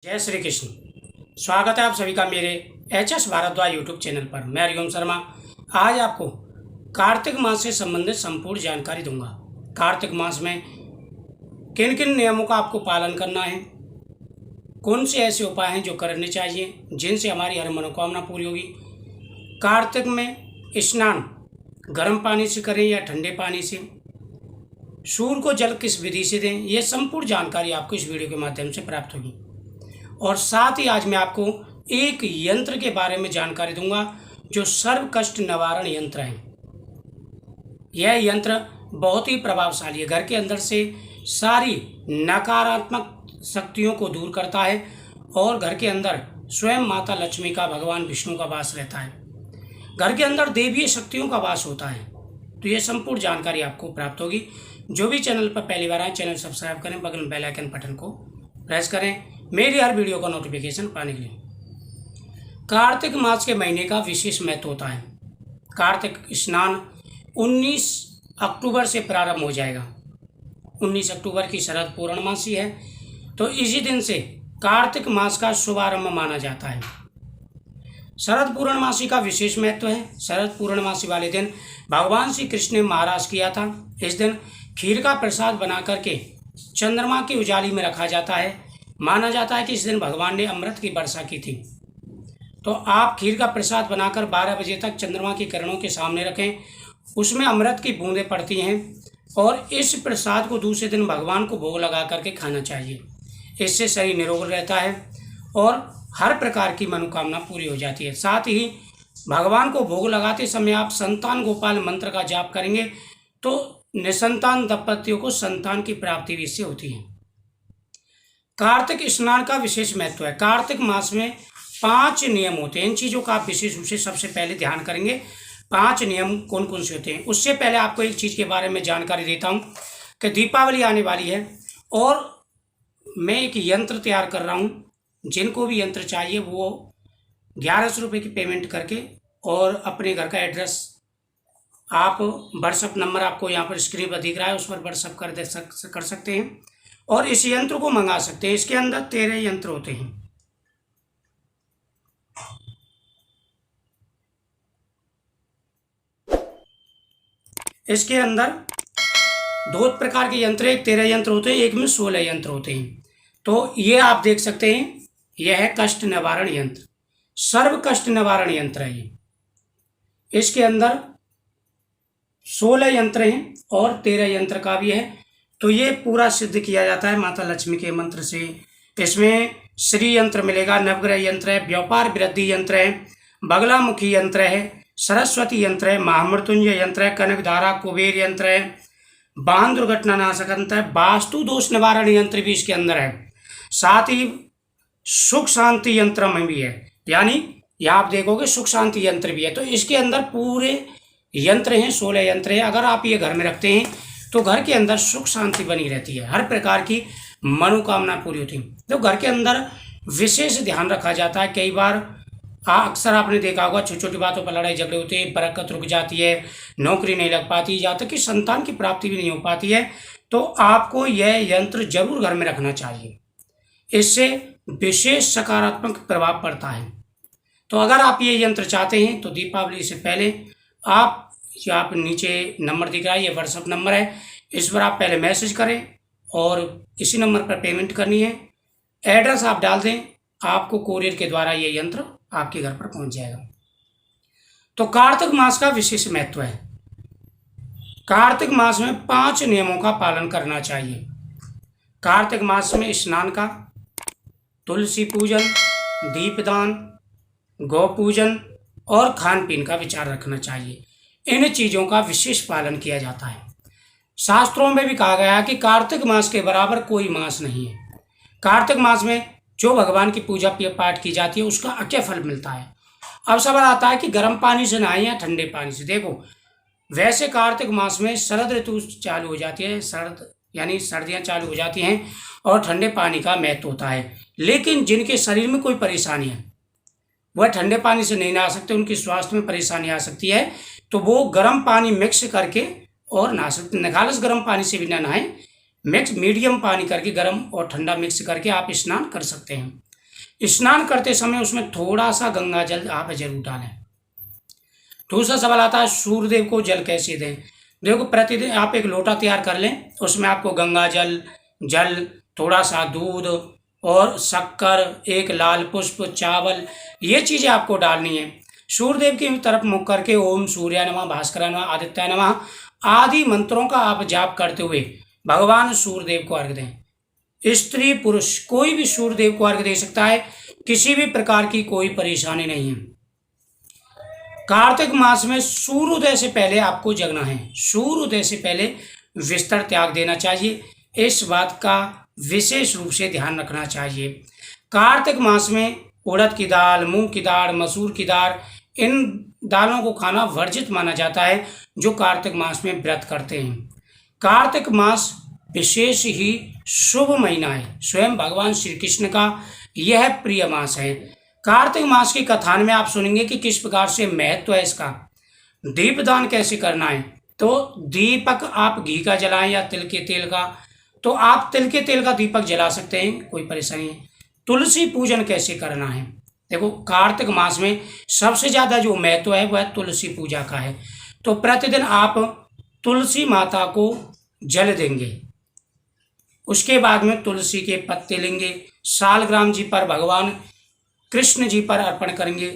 जय श्री कृष्ण। स्वागत है आप सभी का मेरे एच.एस. भारद्वाज यूट्यूब चैनल पर। मैं हरिओम शर्मा आज आपको कार्तिक मास से संबंधित संपूर्ण जानकारी दूंगा। कार्तिक मास में किन किन नियमों का आपको पालन करना है, कौन से ऐसे उपाय हैं जो करने चाहिए जिनसे हमारी हर मनोकामना पूरी होगी। कार्तिक में स्नान गर्म पानी से करें या ठंडे पानी से, सूर्य को जल किस विधि से दें, ये संपूर्ण जानकारी आपको इस वीडियो के माध्यम से प्राप्त होगी। और साथ ही आज मैं आपको एक यंत्र के बारे में जानकारी दूंगा जो सर्व कष्ट निवारण यंत्र है। यह यंत्र बहुत ही प्रभावशाली है, घर के अंदर से सारी नकारात्मक शक्तियों को दूर करता है और घर के अंदर स्वयं माता लक्ष्मी का, भगवान विष्णु का वास रहता है। घर के अंदर देवीय शक्तियों का वास होता है। तो ये संपूर्ण जानकारी आपको प्राप्त होगी। जो भी चैनल पर पहली बार आए, चैनल सब्सक्राइब करें, बगल में बेल आइकन बटन को प्रेस करें मेरी हर वीडियो का नोटिफिकेशन पाने के लिए। कार्तिक मास के महीने का विशेष महत्व होता है। कार्तिक स्नान 19 अक्टूबर से प्रारंभ हो जाएगा। 19 अक्टूबर की शरद पूर्णमासी है, तो इसी दिन से कार्तिक मास का शुभारंभ माना जाता है। शरद पूर्णमासी का विशेष महत्व है। शरद पूर्णमासी वाले दिन भगवान श्री कृष्ण ने महाराज किया था। इस दिन खीर का प्रसाद बना करके चंद्रमा की उजाली में रखा जाता है। माना जाता है कि इस दिन भगवान ने अमृत की वर्षा की थी। तो आप खीर का प्रसाद बनाकर 12 बजे तक चंद्रमा की किरणों के सामने रखें। उसमें अमृत की बूंदें पड़ती हैं और इस प्रसाद को दूसरे दिन भगवान को भोग लगा करके खाना चाहिए। इससे शरीर निरोग रहता है और हर प्रकार की मनोकामना पूरी हो जाती है। साथ ही भगवान को भोग लगाते समय आप संतान गोपाल मंत्र का जाप करेंगे तो निसंतान दंपतियों को संतान की प्राप्ति भी इससे होती है। कार्तिक स्नान का विशेष महत्व है। कार्तिक मास में 5 नियम होते हैं। इन चीज़ों का आप विशेष रूप से सबसे पहले ध्यान करेंगे। 5 नियम कौन कौन से होते हैं। उससे पहले आपको एक चीज़ के बारे में जानकारी देता हूँ कि दीपावली आने वाली है और मैं एक यंत्र तैयार कर रहा हूँ। जिनको भी यंत्र चाहिए वो 1100 रुपये की पेमेंट करके और अपने घर का एड्रेस आप व्हाट्सअप नंबर आपको यहाँ पर स्क्रीन पर दिख रहा है, उस पर व्हाट्सअप कर सकते हैं और इस यंत्र को मंगा सकते हैं। इसके अंदर 13 यंत्र होते हैं। इसके अंदर 2 प्रकार के यंत्र, एक 13 यंत्र होते हैं, एक में 16 यंत्र होते हैं। तो ये आप देख सकते हैं, यह है कष्ट निवारण यंत्र, सर्व कष्ट निवारण यंत्र है ये। इसके अंदर 16 यंत्र हैं और 13 यंत्र का भी है। तो ये पूरा सिद्ध किया जाता है माता लक्ष्मी के मंत्र से। इसमें श्री यंत्र मिलेगा, नवग्रह यंत्र है, व्यापार वृद्धि यंत्र है, बगलामुखी यंत्र है, सरस्वती यंत्र है, महामृत्युंजय यंत्र है, कनकधारा कुबेर यंत्र है, वाहन दुर्घटना नाशक यंत्र है, वास्तु दोष निवारण यंत्र भी इसके अंदर है। साथ ही सुख शांति यंत्र में भी है, यानी यहाँ आप देखोगे सुख शांति यंत्र भी है। तो इसके अंदर पूरे यंत्र हैं, 16 यंत्र हैं। अगर आप ये घर में रखते हैं तो घर के अंदर सुख शांति बनी रहती है, हर प्रकार की मनोकामना पूरी होती है। तो घर के अंदर विशेष ध्यान रखा जाता है। कई बार अक्सर आपने देखा होगा छोटी छोटी बातों पर लड़ाई झगड़े होते हैं, बरकत रुक जाती है, नौकरी नहीं लग पाती, यहाँ तक कि संतान की प्राप्ति भी नहीं हो पाती है। तो आपको यह यंत्र जरूर घर में रखना चाहिए, इससे विशेष सकारात्मक प्रभाव पड़ता है। तो अगर आप ये यंत्र चाहते हैं तो दीपावली से पहले आप नीचे नंबर दिख रहा है, ये व्हाट्सअप नंबर है, इस पर आप पहले मैसेज करें और इसी नंबर पर पेमेंट करनी है। एड्रेस आप डाल दें, आपको कोरियर के द्वारा ये यंत्र आपके घर पर पहुंच जाएगा। तो कार्तिक मास का विशेष महत्व है। कार्तिक मास में 5 नियमों का पालन करना चाहिए। कार्तिक मास में स्नान का, तुलसी पूजन, दीपदान, गौ पूजन और खान पीन का विचार रखना चाहिए। इन चीज़ों का विशेष पालन किया जाता है। शास्त्रों में भी कहा गया है कि कार्तिक मास के बराबर कोई मास नहीं है। कार्तिक मास में जो भगवान की पूजा पाठ की जाती है उसका अक्षय फल मिलता है। अब सवाल आता है कि गर्म पानी से नहाएं या ठंडे पानी से। देखो, वैसे कार्तिक मास में शरद ऋतु चालू हो जाती है, यानी सर्दियाँ चालू हो जाती हैं और ठंडे पानी का महत्व होता है। लेकिन जिनके शरीर में कोई परेशानी है वह ठंडे पानी से नहीं नहा सकते, उनकी स्वास्थ्य में परेशानी आ सकती है, तो वो गर्म पानी मिक्स करके और नहा सकते। निखालस गर्म पानी से भी ना नहाएं, मिक्स मीडियम पानी करके गर्म और ठंडा मिक्स करके आप स्नान कर सकते हैं। स्नान करते समय उसमें थोड़ा सा गंगा जल आप जरूर डालें। दूसरा सवाल आता है सूर्यदेव को जल कैसे दें। देखो, प्रतिदिन आप एक लोटा तैयार कर लें, उसमें आपको गंगा जल, जल, थोड़ा सा दूध और शक्कर, एक लाल पुष्प, चावल, ये चीज़ें आपको डालनी है। सूर्यदेव की तरफ मुख करके ओम सूर्याय नमः, भास्कराय नमः, आदित्याय नमः आदि मंत्रों का आप जाप करते हुए भगवान सूर्यदेव को अर्घ दें। स्त्री पुरुष कोई भी सूर्यदेव को अर्घ दे सकता है, किसी भी प्रकार की कोई परेशानी नहीं है। कार्तिक मास में सूर्योदय से पहले आपको जगना है। सूर्योदय से पहले बिस्तर त्याग देना चाहिए, इस बात का विशेष रूप से ध्यान रखना चाहिए। कार्तिक मास में उड़द की दाल, मूंग की दाल, मसूर की दाल, इन दालों को खाना वर्जित माना जाता है जो कार्तिक मास में व्रत करते हैं। कार्तिक मास विशेष ही शुभ महीना है, स्वयं भगवान श्री कृष्ण का यह प्रिय मास है। कार्तिक मास की कथान में आप सुनेंगे कि किस प्रकार से महत्व है इसका। दीपदान कैसे करना है, तो दीपक आप घी का जलाएं या तिल के तेल का, तो आप तिल के तेल का दीपक जला सकते हैं, कोई परेशानी नहीं। तुलसी पूजन कैसे करना है, देखो कार्तिक मास में सबसे ज़्यादा जो महत्व है वह तुलसी पूजा का है। तो प्रतिदिन आप तुलसी माता को जल देंगे, उसके बाद में तुलसी के पत्ते लेंगे, शालग्राम जी पर, भगवान कृष्ण जी पर अर्पण करेंगे।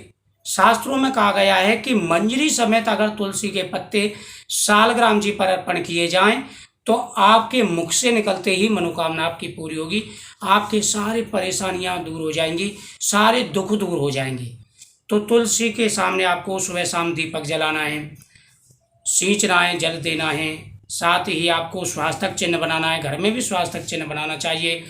शास्त्रों में कहा गया है कि मंजरी समेत अगर तुलसी के पत्ते शालग्राम जी पर अर्पण किए जाएं तो आपके मुख से निकलते ही मनोकामना आपकी पूरी होगी, आपके सारी परेशानियां दूर हो जाएंगी, सारे दुख दूर हो जाएंगे। तो तुलसी के सामने आपको सुबह शाम दीपक जलाना है, सींचना है, जल देना है, साथ ही आपको स्वास्थ्य चिन्ह बनाना है, घर में भी स्वास्थ्य चिन्ह बनाना चाहिए।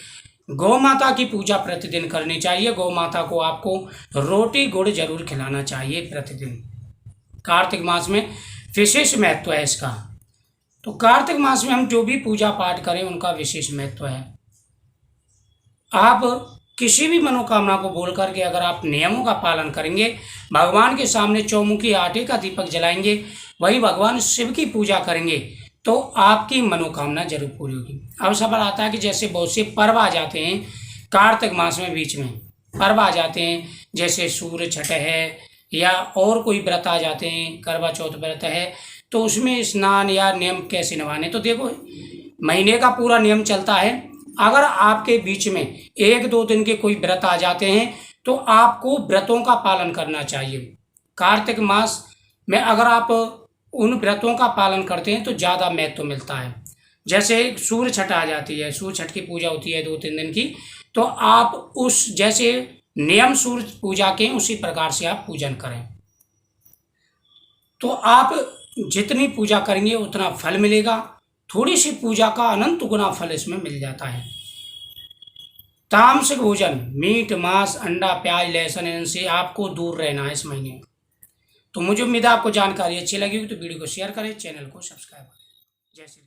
गौ माता की पूजा प्रतिदिन करनी चाहिए, गौ माता को आपको रोटी गुड़ जरूर खिलाना चाहिए प्रतिदिन। कार्तिक मास में विशेष महत्व है इसका। तो कार्तिक मास में हम जो भी पूजा पाठ करें उनका विशेष महत्व है। आप किसी भी मनोकामना को बोल करके अगर आप नियमों का पालन करेंगे, भगवान के सामने चौमुखी आटे का दीपक जलाएंगे, वही भगवान शिव की पूजा करेंगे, तो आपकी मनोकामना जरूर पूरी होगी। अब सवाल आता है कि जैसे बहुत से पर्व आ जाते हैं कार्तिक मास में, बीच में पर्व आ जाते हैं, जैसे सूर्य छठ है या और कोई व्रत आ जाते हैं, करवा चौथ व्रत है, तो उसमें स्नान या नियम कैसे निभाने। तो देखो, महीने का पूरा नियम चलता है, अगर आपके बीच में 1-2 दिन के कोई व्रत आ जाते हैं तो आपको व्रतों का पालन करना चाहिए। कार्तिक मास में अगर आप उन व्रतों का पालन करते हैं तो ज़्यादा महत्व मिलता है। जैसे सूर्य छठ आ जाती है, सूर्य छठ की पूजा होती है 2-3 दिन की, तो आप उस जैसे नियम सूर्य पूजा के उसी प्रकार से आप पूजन करें, तो आप जितनी पूजा करेंगे उतना फल मिलेगा। थोड़ी सी पूजा का अनंत गुना फल इसमें मिल जाता है। तामसिक भोजन, मीट, मांस, अंडा, प्याज, लहसुन, इनसे आपको दूर रहना है इस महीने। तो मुझे उम्मीद है आपको जानकारी अच्छी लगी होगी, तो वीडियो को शेयर करें, चैनल को सब्सक्राइब करें। जय श्री